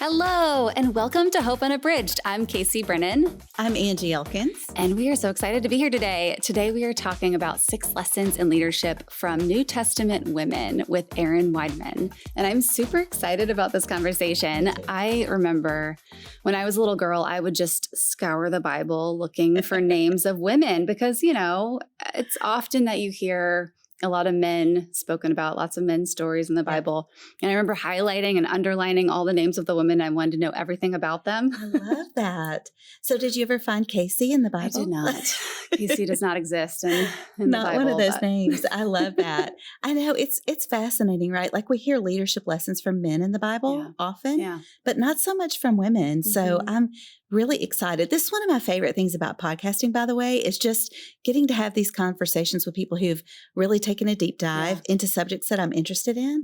Hello, and welcome to Hope Unabridged. I'm Casey Brennan. I'm Angie Elkins. And we are so excited to be here today. Today, we are talking about 6 lessons in leadership from New Testament women with Erin Weidemann. And I'm super excited about this conversation. I remember when I was a little girl, I would just scour the Bible looking for names of women because, it's often that you hear a lot of men spoken about, lots of men's stories in the Bible. And I remember highlighting and underlining all the names of the women. I wanted to know everything about them. I love that. So did you ever find Casey in the Bible? I did not. Casey does not exist in the Not Bible. One of those names. I love that. I know it's fascinating, right? Like we hear leadership lessons from men in the Bible often, but not so much from women. So I'm really excited. This is one of my favorite things about podcasting, by the way, is just getting to have these conversations with people who've really taken a deep dive into subjects that I'm interested in.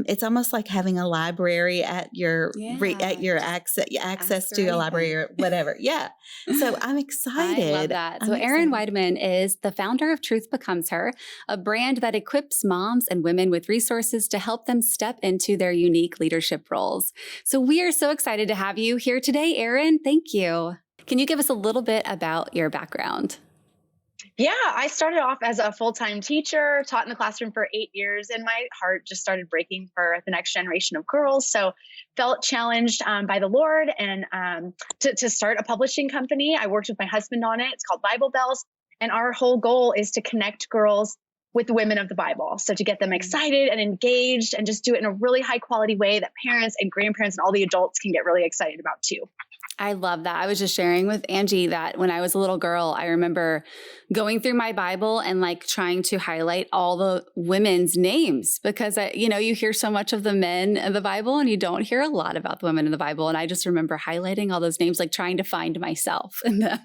It's almost like having a library at your access to a library or whatever. So I'm excited. I love that. So Erin Weidemann is the founder of Truth Becomes Her, a brand that equips moms and women with resources to help them step into their unique leadership roles. So we are so excited to have you here today, Erin. Thank you. Can you give us a little bit about your background? Yeah, I started off as a full-time teacher, taught in the classroom for 8 years, and my heart just started breaking for the next generation of girls. So felt challenged by the Lord and to start a publishing company. I worked with my husband on it. It's called Bible Bells. And our whole goal is to connect girls with the women of the Bible. So to get them excited and engaged and just do it in a really high quality way that parents and grandparents and all the adults can get really excited about too. I love that. I was just sharing with Angie that when I was a little girl, I remember going through my Bible and trying to highlight all the women's names because, you hear so much of the men in the Bible and you don't hear a lot about the women in the Bible. And I just remember highlighting all those names, trying to find myself in them.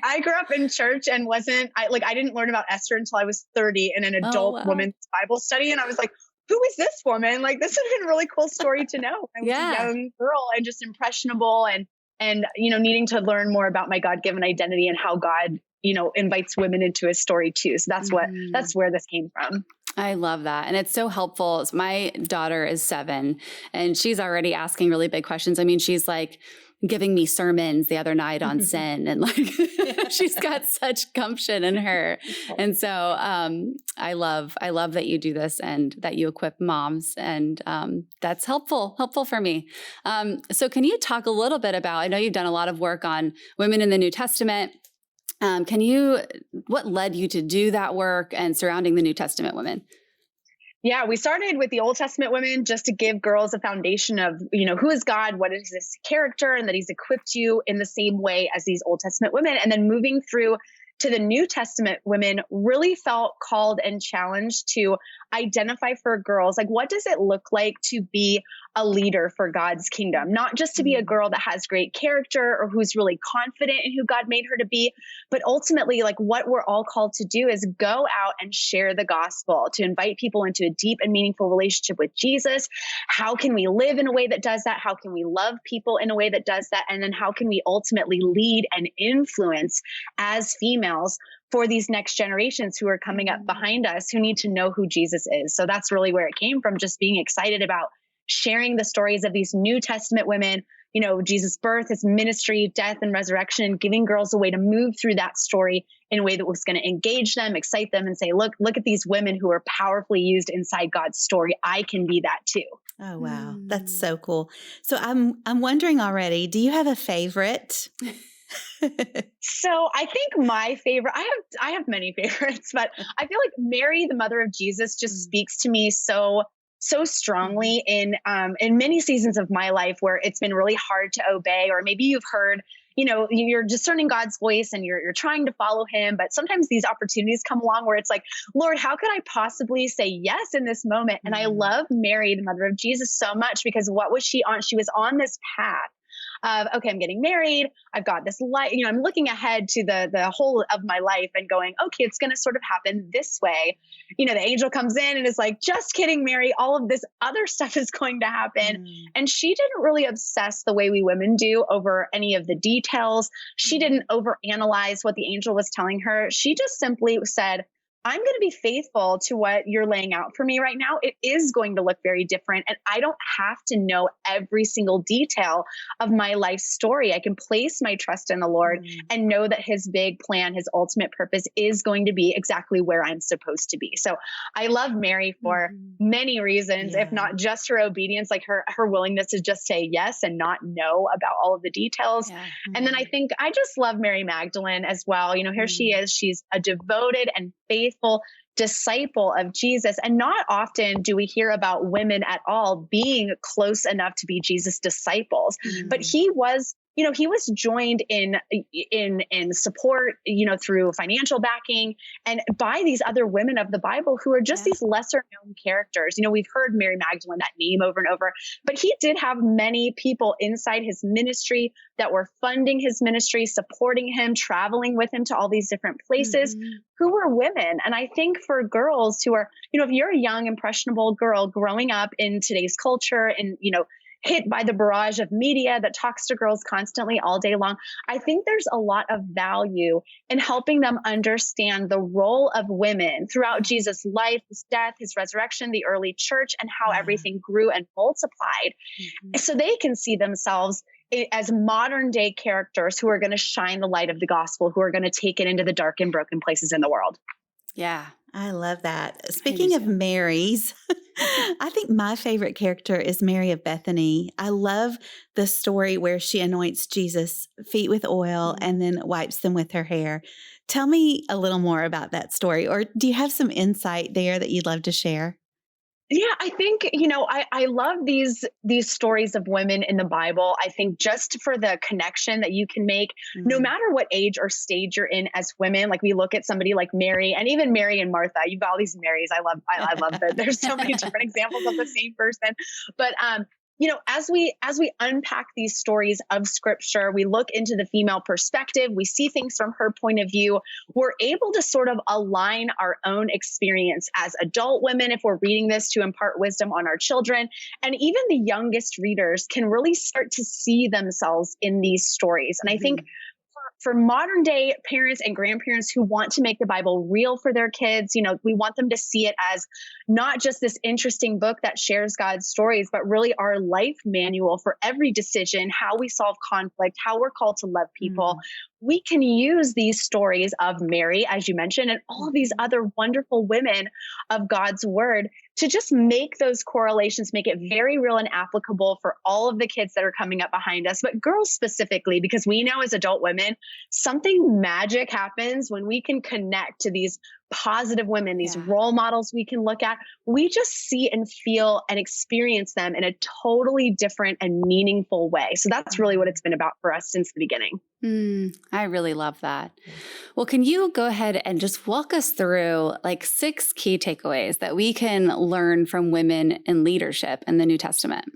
I grew up in church and I didn't learn about Esther until I was 30 in an adult women's Bible study. And I was like, who is this woman? This would have been a really cool story to know. I was a young girl and just impressionable and needing to learn more about my God-given identity and how God, invites women into his story too. So that's where this came from. I love that. And it's so helpful. My daughter is 7 and she's already asking really big questions. I mean, she's giving me sermons the other night on sin and she's got such gumption in her. And so I love that you do this and that you equip moms and that's helpful for me. So can you talk a little bit about, I know you've done a lot of work on women in the New Testament. What led you to do that work and surrounding the New Testament women? Yeah, we started with the Old Testament women just to give girls a foundation of, who is God? What is this character? And that he's equipped you in the same way as these Old Testament women. And then moving through to the New Testament women really felt called and challenged to identify for girls, what does it look like to be a leader for God's kingdom? Not just to be a girl that has great character or who's really confident in who God made her to be, but ultimately, what we're all called to do is go out and share the gospel, to invite people into a deep and meaningful relationship with Jesus. How can we live in a way that does that? How can we love people in a way that does that? And then how can we ultimately lead and influence as females for these next generations who are coming up behind us who need to know who Jesus is? So that's really where it came from, just being excited about sharing the stories of these New Testament women, Jesus' birth, his ministry, death, and resurrection, giving girls a way to move through that story in a way that was going to engage them, excite them, and say, look at these women who are powerfully used inside God's story. I can be that too. Oh, wow. That's so cool. So I'm wondering already, do you have a favorite? So I think my favorite, I have many favorites, but I feel like Mary, the mother of Jesus, just speaks to me so strongly in many seasons of my life where it's been really hard to obey, or maybe you've heard, you're discerning God's voice and you're trying to follow him. But sometimes these opportunities come along where it's like, Lord, how could I possibly say yes in this moment? And I love Mary, the mother of Jesus, so much because what was she on? She was on this path of, okay, I'm getting married. I've got this life, I'm looking ahead to the whole of my life and going, okay, it's going to sort of happen this way. The angel comes in and is like, just kidding, Mary, all of this other stuff is going to happen. And she didn't really obsess the way we women do over any of the details. She didn't overanalyze what the angel was telling her. She just simply said, I'm going to be faithful to what you're laying out for me right now. It is going to look very different. And I don't have to know every single detail of my life story. I can place my trust in the Lord and know that his big plan, his ultimate purpose is going to be exactly where I'm supposed to be. So I love Mary for many reasons, if not just her obedience, like her willingness to just say yes and not know about all of the details. Yeah. And then I think I just love Mary Magdalene as well. You know, here she is. She's a devoted and faithful disciple of Jesus. And not often do we hear about women at all being close enough to be Jesus' disciples. But he was, you know, he was joined in support, you know, through financial backing and by these other women of the Bible who are just these lesser known characters. You know, we've heard Mary Magdalene, that name, over and over, but he did have many people inside his ministry that were funding his ministry, supporting him, traveling with him to all these different places, who were women. And I think for girls who are, you know, if you're a young, impressionable girl growing up in today's culture and, you know, hit by the barrage of media that talks to girls constantly all day long, I think there's a lot of value in helping them understand the role of women throughout Jesus' life, his death, his resurrection, the early church, and how everything grew and multiplied, so they can see themselves as modern day characters who are going to shine the light of the gospel, who are going to take it into the dark and broken places in the world. Yeah. I love that. Speaking of Marys, I think my favorite character is Mary of Bethany. I love the story where she anoints Jesus' feet with oil and then wipes them with her hair. Tell me a little more about that story, or do you have some insight there that you'd love to share? Yeah, I think, you know, I love these stories of women in the Bible. I think just for the connection that you can make, no matter what age or stage you're in as women, like we look at somebody like Mary, and even Mary and Martha, you've got all these Marys. I love that there's so many different examples of the same person. But you know, as we unpack these stories of scripture, we look into the female perspective, we see things from her point of view, we're able to sort of align our own experience as adult women, if we're reading this, to impart wisdom on our children. And even the youngest readers can really start to see themselves in these stories. And I think for modern day parents and grandparents who want to make the Bible real for their kids, you know, we want them to see it as not just this interesting book that shares God's stories, but really our life manual for every decision, how we solve conflict, how we're called to love people. We can use these stories of Mary, as you mentioned, and all of these other wonderful women of God's word to just make those correlations, make it very real and applicable for all of the kids that are coming up behind us, but girls specifically, because we know as adult women, something magic happens when we can connect to these positive women, these role models we can look at. We just see and feel and experience them in a totally different and meaningful way. So that's really what it's been about for us since the beginning. I really love that. Well, can you go ahead and just walk us through like 6 key takeaways that we can learn from women in leadership in the New Testament?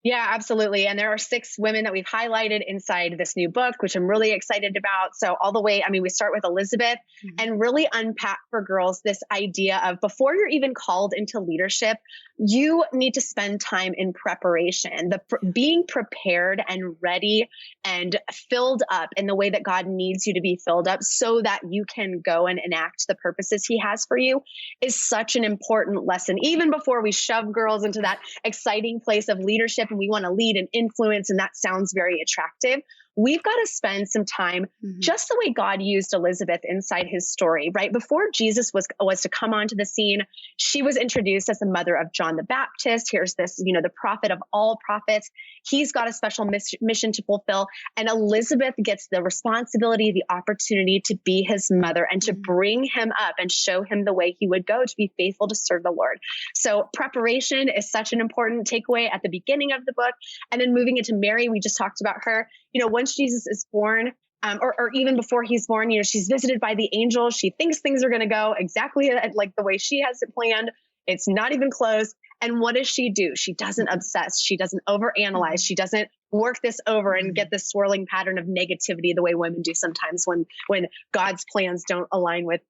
Yeah, absolutely. And there are 6 women that we've highlighted inside this new book, which I'm really excited about. So all the way, I mean, we start with Elizabeth and really unpack for girls this idea of before you're even called into leadership, you need to spend time in preparation, being prepared and ready and filled up in the way that God needs you to be filled up so that you can go and enact the purposes he has for you is such an important lesson. Even before we shove girls into that exciting place of leadership and we want to lead and influence, and that sounds very attractive, we've got to spend some time just the way God used Elizabeth inside his story, right? Before Jesus was to come onto the scene, she was introduced as the mother of John the Baptist. Here's this, you know, the prophet of all prophets. He's got a special mission to fulfill. And Elizabeth gets the responsibility, the opportunity to be his mother and to bring him up and show him the way he would go to be faithful to serve the Lord. So preparation is such an important takeaway at the beginning of the book. And then moving into Mary, we just talked about her, you know, once Jesus is born, or even before he's born, you know, she's visited by the angel. She thinks things are going to go exactly like the way she has it planned. It's not even close. And what does she do? She doesn't obsess. She doesn't overanalyze. She doesn't work this over and get this swirling pattern of negativity the way women do sometimes when God's plans don't align with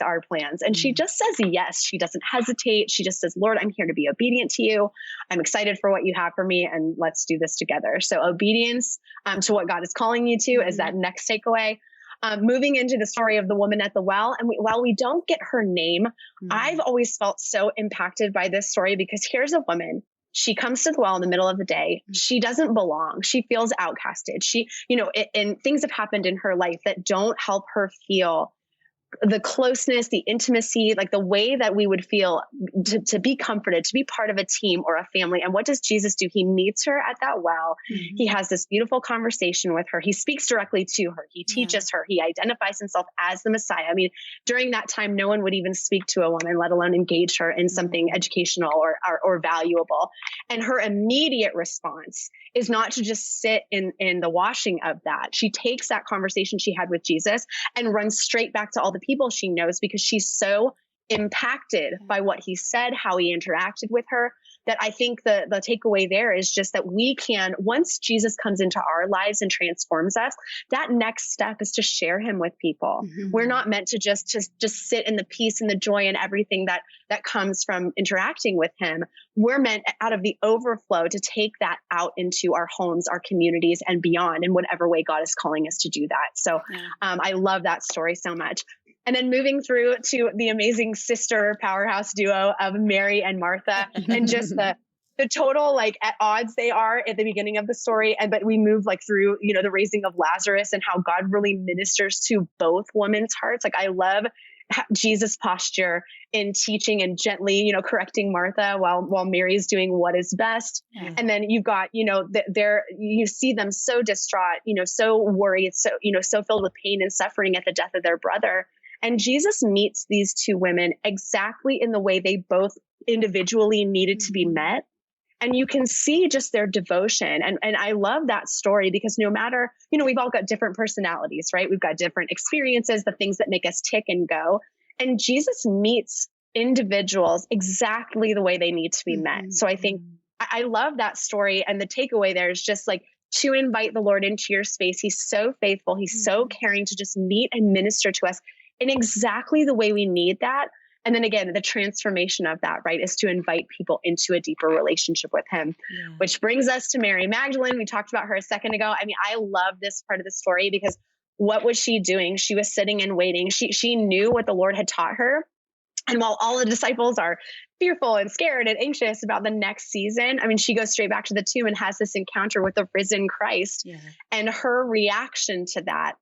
our plans. And she just says yes. She doesn't hesitate. She just says, Lord, I'm here to be obedient to you. I'm excited for what you have for me, and let's do this together. So obedience to what God is calling you to is that next takeaway. moving into the story of the woman at the well. And while we don't get her name, I've always felt so impacted by this story, because here's a woman. She comes to the well in the middle of the day. She doesn't belong. She feels outcasted. And things have happened in her life that don't help her feel the closeness, the intimacy, like the way that we would feel to be comforted, to be part of a team or a family. And what does Jesus do? He meets her at that well. He has this beautiful conversation with her. He speaks directly to her. He teaches her. He identifies himself as the Messiah. I mean, during that time, no one would even speak to a woman, let alone engage her in something educational or valuable. And her immediate response is not to just sit in the washing of that. She takes that conversation she had with Jesus and runs straight back to all the people she knows, because she's so impacted by what he said, how he interacted with her, that I think the takeaway there is just that we can, once Jesus comes into our lives and transforms us, that next step is to share him with people. We're not meant to just sit in the peace and the joy and everything that comes from interacting with him. We're meant, out of the overflow, to take that out into our homes, our communities, and beyond, in whatever way God is calling us to do that. So I love that story so much. And then moving through to the amazing sister powerhouse duo of Mary and Martha, and just the total, like, at odds they are at the beginning of the story. But we move through, the raising of Lazarus and how God really ministers to both women's hearts. Like, I love Jesus' posture in teaching and gently, correcting Martha while Mary's doing what is best. And then you've got, you see them so distraught, so worried, so filled with pain and suffering at the death of their brother. And Jesus meets these two women exactly in the way they both individually needed to be met. And you can see just their devotion. And I love that story, because no matter, we've all got different personalities, right? We've got different experiences, the things that make us tick and go. And Jesus meets individuals exactly the way they need to be met. So I think I love that story. And the takeaway there is just to invite the Lord into your space. He's so faithful. He's so caring to just meet and minister to us in exactly the way we need that. And then again, the transformation of that, right, is to invite people into a deeper relationship with him, which brings us to Mary Magdalene. We talked about her a second ago. I mean, I love this part of the story, because what was she doing? She was sitting and waiting. She knew what the Lord had taught her. And while all the disciples are fearful and scared and anxious about the next season, I mean, she goes straight back to the tomb and has this encounter with the risen Christ. And her reaction to that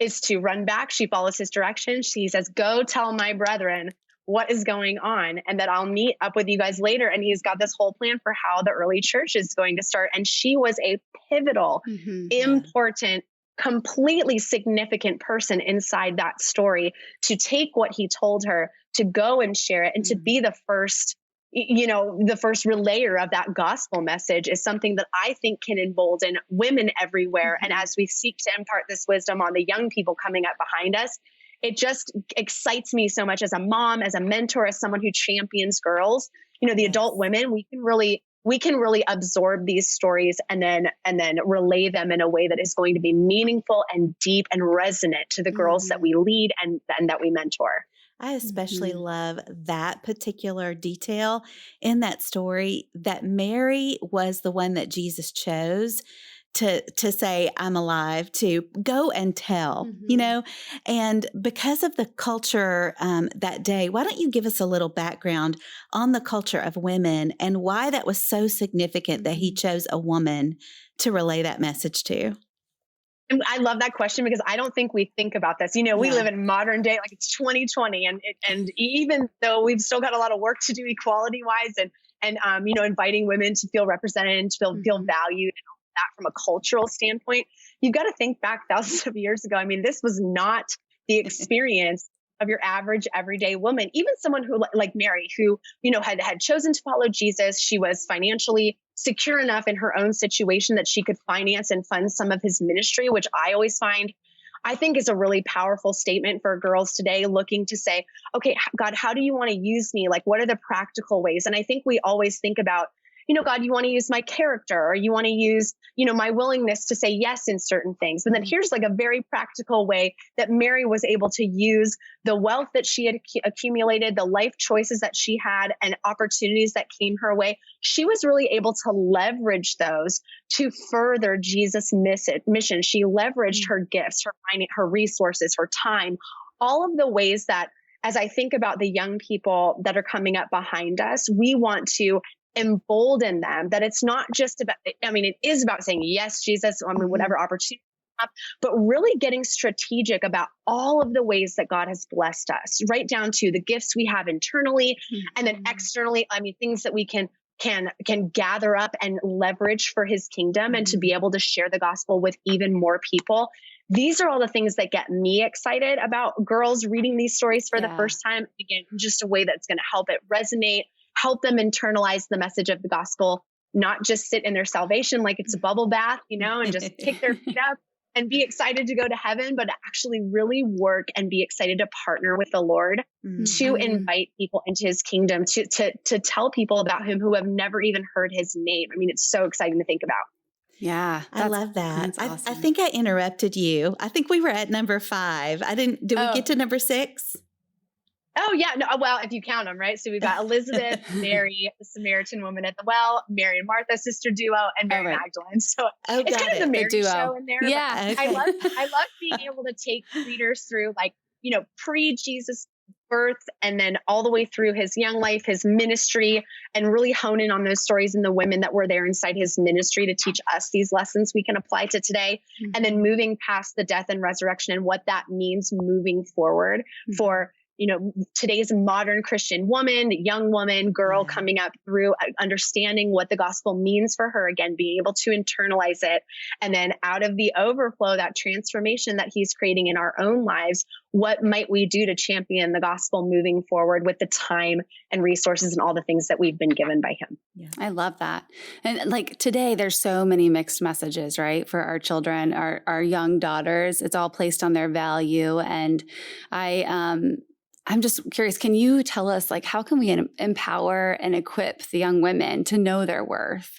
is to run back. She follows his direction. She says, "Go tell my brethren what is going on, and that I'll meet up with you guys later." And he's got this whole plan for how the early church is going to start. And she was a pivotal, important, completely significant person inside that story, to take what he told her, to go and share it, and to be the first, the first relayer of that gospel message is something that I think can embolden women everywhere. And as we seek to impart this wisdom on the young people coming up behind us, it just excites me so much as a mom, as a mentor, as someone who champions girls, the adult women. We can really absorb these stories and then relay them in a way that is going to be meaningful and deep and resonant to the girls that we lead and that we mentor. I especially love that particular detail in that story, that Mary was the one that Jesus chose to say, "I'm alive," to go and tell, and because of the culture that day, why don't you give us a little background on the culture of women and why that was so significant that he chose a woman to relay that message to? And I love that question, because I don't think we think about this. We live in modern day, like it's 2020. And even though we've still got a lot of work to do equality wise and inviting women to feel represented and to feel valued, that from a cultural standpoint, you've got to think back thousands of years ago. I mean, this was not the experience of your average everyday woman, even someone who like Mary, who, had chosen to follow Jesus. She was financially secure enough in her own situation that she could finance and fund some of his ministry, which I think is a really powerful statement for girls today looking to say, okay, God, how do you want to use me? Like, what are the practical ways? And I think we always think about, God, you want to use my character, or you want to use, my willingness to say yes in certain things. And then here's like a very practical way that Mary was able to use the wealth that she had accumulated, the life choices that she had, and opportunities that came her way. She was really able to leverage those to further Jesus' mission. She leveraged her gifts, her resources, her time, all of the ways that, as I think about the young people that are coming up behind us, we want to embolden them that it's not just about, it is about saying, yes, Jesus, whatever opportunity, but really getting strategic about all of the ways that God has blessed us, right down to the gifts we have internally and then externally. Things that we can gather up and leverage for his kingdom and to be able to share the gospel with even more people. These are all the things that get me excited about girls reading these stories for the first time. Again, just a way that's going to help it resonate, help them internalize the message of the gospel, not just sit in their salvation like it's a bubble bath, and just kick their feet up and be excited to go to heaven, but actually really work and be excited to partner with the Lord to invite people into his kingdom, to tell people about him who have never even heard his name. It's so exciting to think about. Yeah. I love that. Awesome. I think I interrupted you. I think we were at number 5. Did we get to number 6? Oh, yeah. No, well, if you count them, right? So we've got Elizabeth, Mary, the Samaritan woman at the well, Mary and Martha, sister duo, and Mary Magdalene. So it's kind of the Mary show in there. Yeah. Okay. I love being able to take readers through pre-Jesus birth and then all the way through his young life, his ministry, and really hone in on those stories and the women that were there inside his ministry to teach us these lessons we can apply to today. And then moving past the death and resurrection and what that means moving forward for today's modern Christian woman, young woman, girl coming up through understanding what the gospel means for her, again, being able to internalize it. And then out of the overflow, that transformation that he's creating in our own lives, what might we do to champion the gospel moving forward with the time and resources and all the things that we've been given by him? Yeah. I love that. And like today, there's so many mixed messages, right? For our children, our young daughters, it's all placed on their value. And I'm just curious, can you tell us, how can we empower and equip the young women to know their worth?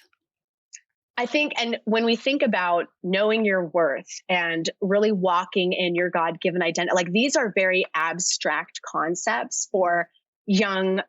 I think, and when we think about knowing your worth and really walking in your God-given identity, these are very abstract concepts for young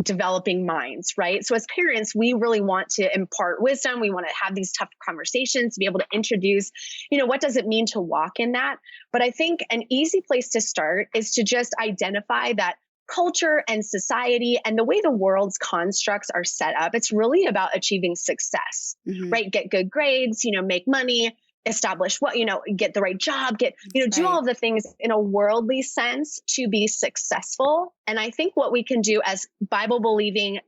developing minds, right? So as parents, we really want to impart wisdom. We want to have these tough conversations to be able to introduce, what does it mean to walk in that? But I think an easy place to start is to just identify that culture and society and the way the world's constructs are set up, it's really about achieving success, right? Get good grades, make money, establish get the right job, do all of the things in a worldly sense to be successful. And I think what we can do as Bible believing,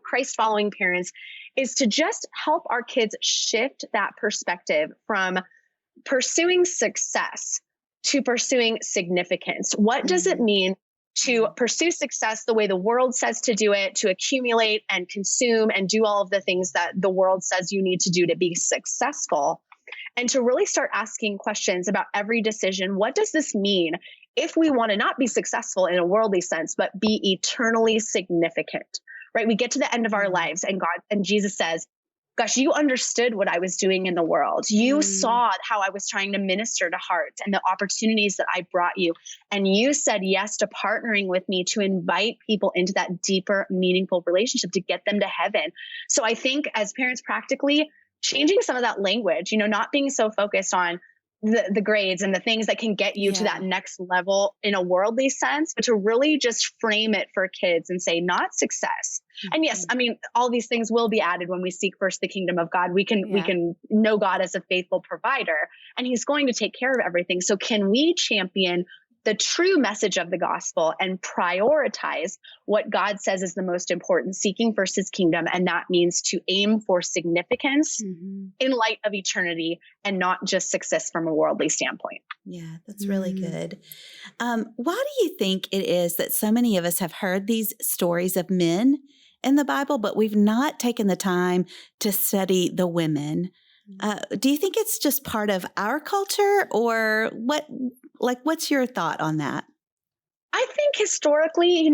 Christ following parents is to just help our kids shift that perspective from pursuing success to pursuing significance. What does it mean to pursue success the way the world says to do it, to accumulate and consume and do all of the things that the world says you need to do to be successful? And to really start asking questions about every decision. What does this mean if we want to not be successful in a worldly sense, but be eternally significant, right? We get to the end of our lives and God and Jesus says, gosh, you understood what I was doing in the world. You saw how I was trying to minister to hearts and the opportunities that I brought you. And you said yes to partnering with me to invite people into that deeper, meaningful relationship to get them to heaven. So I think as parents, practically changing some of that language, not being so focused on the grades and the things that can get you to that next level in a worldly sense, but to really just frame it for kids and say, not success. And yes, all these things will be added when we seek first the kingdom of God. We can know God as a faithful provider, and he's going to take care of everything. So can we champion the true message of the gospel and prioritize what God says is the most important, seeking first his kingdom. And that means to aim for significance in light of eternity and not just success from a worldly standpoint. Yeah, that's really good. Why do you think it is that so many of us have heard these stories of men in the Bible, but we've not taken the time to study the women? Do you think it's just part of our culture, or what? What's your thought on that? I think historically,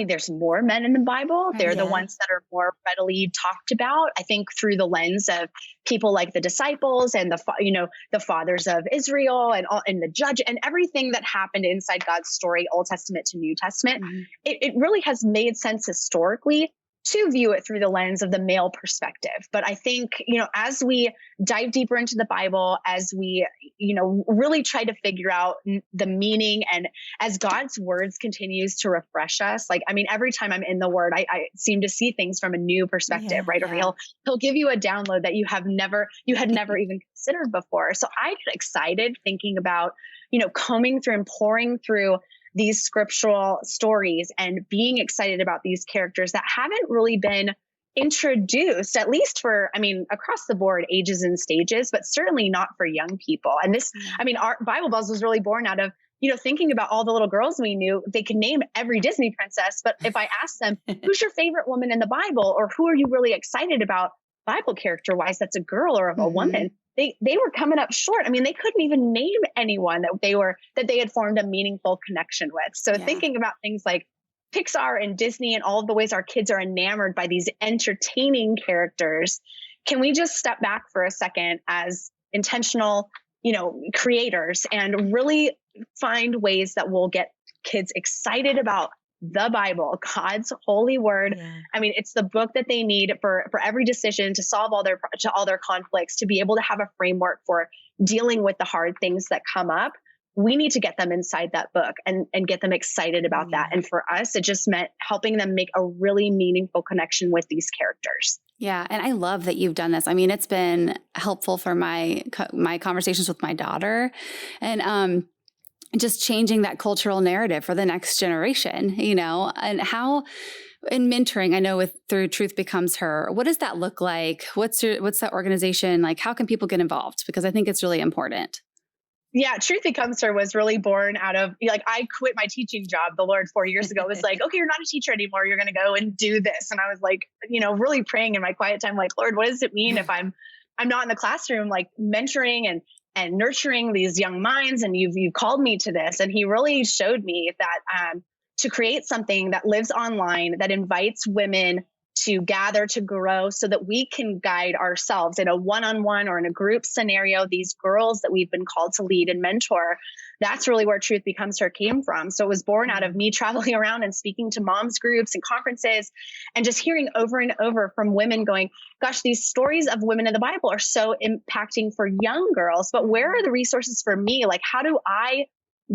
there's more men in the Bible. They're the ones that are more readily talked about. I think through the lens of people like the disciples and the fathers of Israel and the judge and everything that happened inside God's story, Old Testament to New Testament. Mm-hmm. It really has made sense historically to view it through the lens of the male perspective. But I think, as we dive deeper into the Bible, as we, really try to figure out the meaning, and as God's words continues to refresh us, every time I'm in the word, I seem to see things from a new perspective, right? Or he'll give you a download that you had never even considered before. So I get excited thinking about, combing through and pouring through these scriptural stories and being excited about these characters that haven't really been introduced, at least for, across the board, ages and stages, but certainly not for young people. And this, our Bible Buzz was really born out of, thinking about all the little girls we knew. They could name every Disney princess, but if I asked them, who's your favorite woman in the Bible, or who are you really excited about Bible character wise, that's a girl or of a woman, they were coming up short. They couldn't even name anyone that they had formed a meaningful connection with. So thinking about things like Pixar and Disney and all of the ways our kids are enamored by these entertaining characters, can we just step back for a second as intentional, creators and really find ways that will get kids excited about the Bible, God's holy word. Yeah. It's the book that they need for every decision, to solve all their conflicts, to be able to have a framework for dealing with the hard things that come up. We need to get them inside that book and get them excited about that. And for us, it just meant helping them make a really meaningful connection with these characters. Yeah. And I love that you've done this. It's been helpful for my conversations with my daughter, and, just changing that cultural narrative for the next generation, and how in mentoring, I know through Truth Becomes Her, what does that look like? What's that organization like? How can people get involved? Because I think it's really important. Yeah, Truth Becomes Her was really born out of, I quit my teaching job. The Lord 4 years ago was like, okay, you're not a teacher anymore. You're going to go and do this. And I was like, really praying in my quiet time, like, Lord, what does it mean if I'm not in the classroom, like mentoring and nurturing these young minds, and you've called me to this. And he really showed me that to create something that lives online, that invites women to gather, to grow, so that we can guide ourselves in a one-on-one or in a group scenario, these girls that we've been called to lead and mentor. That's really where Truth Becomes Her came from. So it was born out of me traveling around and speaking to moms groups and conferences, and just hearing over and over from women going, gosh, these stories of women in the Bible are so impacting for young girls, but where are the resources for me? Like, how do I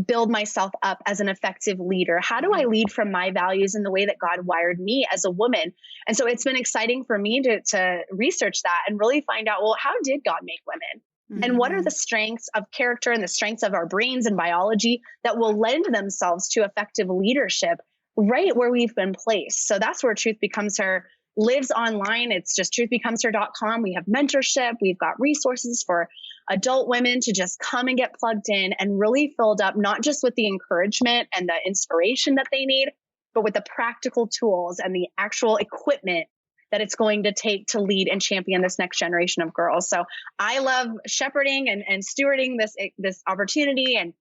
build myself up as an effective leader? How do I lead from my values in the way that God wired me as a woman? And so it's been exciting for me to research that and really find out, well, how did God make women? And what are the strengths of character and the strengths of our brains and biology that will lend themselves to effective leadership right where we've been placed? So that's where Truth Becomes Her lives online. It's just truthbecomesher.com. We have mentorship. We've got resources for adult women to just come and get plugged in and really filled up, not just with the encouragement and the inspiration that they need, but with the practical tools and the actual equipment that it's going to take to lead and champion this next generation of girls. So I love shepherding and stewarding this opportunity, and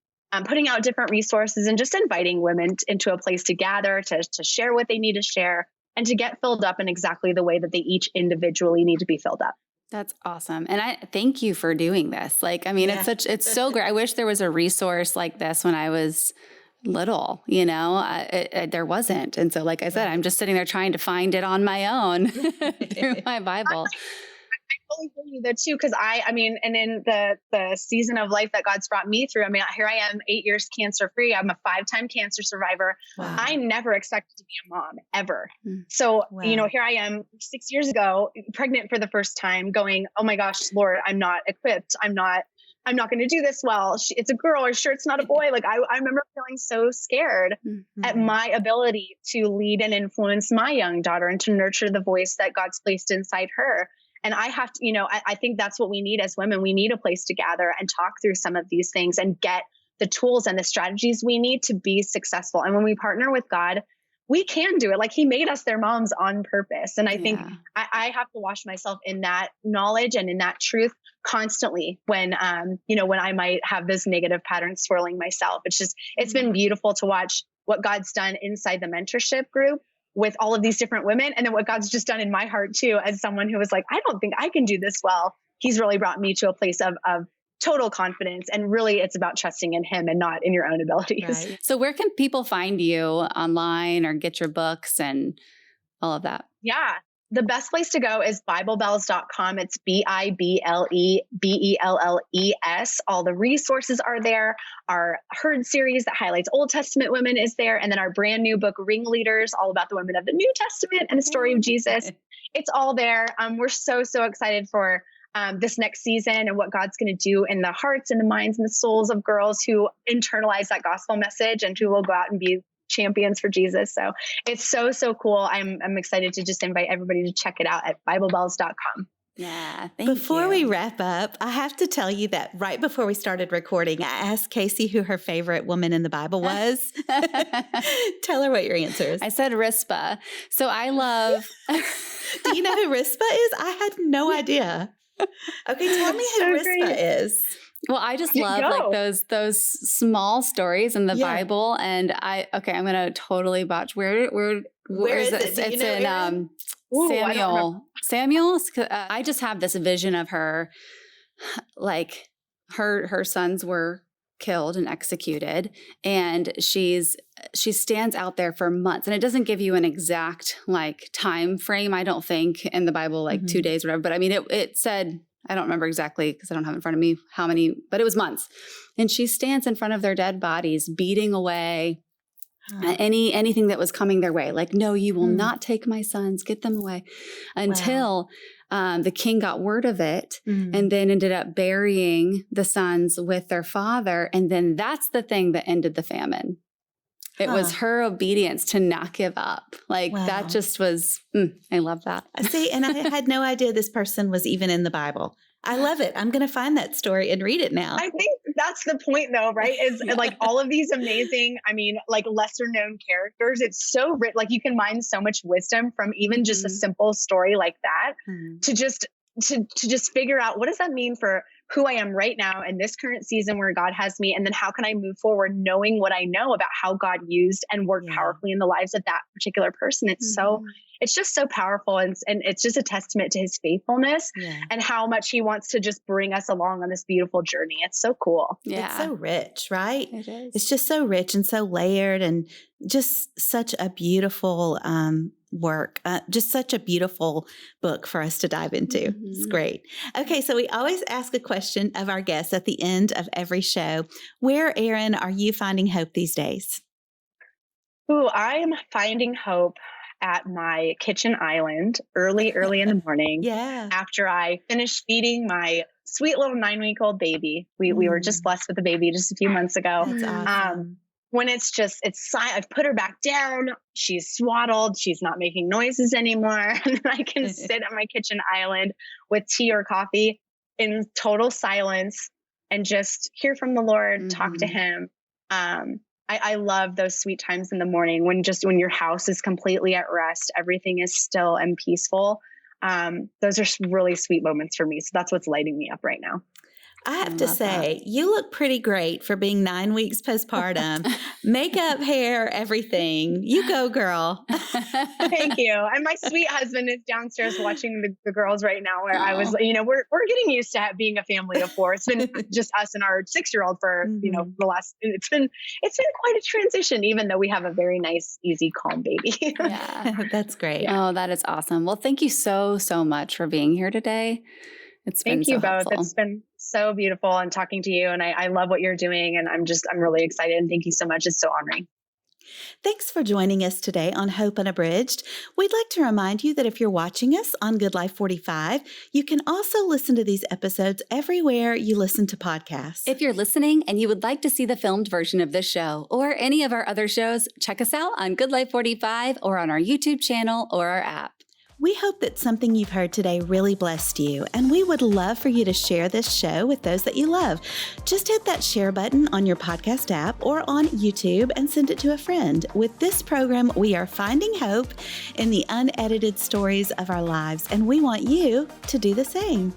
putting out different resources and just inviting women into a place to gather, to share what they need to share, and to get filled up in exactly the way that they each individually need to be filled up. That's awesome. And I thank you for doing this. It's so great. I wish there was a resource like this when I was little, there wasn't. And so, like I said, I'm just sitting there trying to find it on my own through my Bible. I totally feel you there too, because and in the season of life that God's brought me through, here I am, 8 years cancer free. I'm a 5-time cancer survivor. Wow. I never expected to be a mom ever. So, here I am 6 years ago, pregnant for the first time, going, oh my gosh, Lord, I'm not equipped. I'm not going to do this well. It's a girl, or sure, it's not a boy. Like I remember feeling so scared at my ability to lead and influence my young daughter and to nurture the voice that God's placed inside her. And I have to, I think that's what we need as women. We need a place to gather and talk through some of these things and get the tools and the strategies we need to be successful. And when we partner with God, we can do it. Like he made us their moms on purpose. And I think I have to wash myself in that knowledge and in that truth constantly when I might have this negative pattern swirling myself. It's been beautiful to watch what God's done inside the mentorship group with all of these different women. And then what God's just done in my heart too, as someone who was like, I don't think I can do this well. He's really brought me to a place of total confidence. And really it's about trusting in him and not in your own abilities. Right. So where can people find you online or get your books and all of that? Yeah. The best place to go is BibleBells.com. It's BibleBells. All the resources are there. Our Heard series that highlights Old Testament women is there. And then our brand new book, Ringleaders, all about the women of the New Testament and the story of Jesus. It's all there. We're so excited for this next season and what God's going to do in the hearts and the minds and the souls of girls who internalize that gospel message and who will go out and be champions for Jesus. So it's so cool. I'm excited to just invite everybody to check it out at BibleBells.com. Yeah. Thank you. Before we wrap up, I have to tell you that right before we started recording, I asked Casey who her favorite woman in the Bible was. Tell her what your answer is. I said Rizpah. So I love. Do you know who Rizpah is? I had no idea. Okay, tell me who Rizpah is. Well, I just love like those small stories in the Bible, and I'm gonna totally botch. Where is it? It's in Samuel. I just have this vision of her, like her sons were killed and executed, and she stands out there for months, and it doesn't give you an exact like time frame. I don't think in the Bible like 2 days or whatever, but I mean it said. I don't remember exactly because I don't have in front of me how many, but it was months. And she stands in front of their dead bodies, beating away anything that was coming their way. Like, no, you will not take my sons, get them away. Until the king got word of it and then ended up burying the sons with their father. And then that's the thing that ended the famine. It was her obedience to not give up. Like that just was, I love that. See, and I had no idea this person was even in the Bible. I love it. I'm going to find that story and read it now. I think that's the point though, right? Is like all of these amazing, like lesser known characters. It's so rich. Like you can mine so much wisdom from even just a simple story like that to just figure out what does that mean for who I am right now in this current season where God has me. And then how can I move forward knowing what I know about how God used and worked powerfully in the lives of that particular person. It's just so powerful. And it's just a testament to his faithfulness and how much he wants to just bring us along on this beautiful journey. It's so cool. Yeah. It's so rich, right? It is. It's just so rich and so layered and just such a beautiful work. Just such a beautiful book for us to dive into. It's great. Okay, so we always ask a question of our guests at the end of every show. Where, Erin, are you finding hope these days? Ooh, I am finding hope at my kitchen island early in the morning. After I finish feeding my sweet little 9-week-old baby. We were just blessed with a baby just a few months ago. That's awesome. When it's I've put her back down. She's swaddled. She's not making noises anymore. And I can sit at my kitchen island with tea or coffee in total silence and just hear from the Lord, talk to him. I love those sweet times in the morning when your house is completely at rest, everything is still and peaceful. Those are really sweet moments for me. So that's what's lighting me up right now. I have to say, you look pretty great for being 9 weeks postpartum. Makeup, hair, everything. You go, girl. Thank you. And my sweet husband is downstairs watching the girls right now where I was, we're getting used to being a family of four. It's been just us and our 6-year-old for, the last, it's been quite a transition, even though we have a very nice, easy, calm baby. Yeah. That's great. Oh, that is awesome. Well, thank you so much for being here today. Thank you both. It's been so beautiful and talking to you. And I love what you're doing. And I'm really excited. And thank you so much. It's so honoring. Thanks for joining us today on Hope Unabridged. We'd like to remind you that if you're watching us on Good Life 45, you can also listen to these episodes everywhere you listen to podcasts. If you're listening and you would like to see the filmed version of this show or any of our other shows, check us out on Good Life 45 or on our YouTube channel or our app. We hope that something you've heard today really blessed you, and we would love for you to share this show with those that you love. Just hit that share button on your podcast app or on YouTube and send it to a friend. With this program, we are finding hope in the unedited stories of our lives, and we want you to do the same.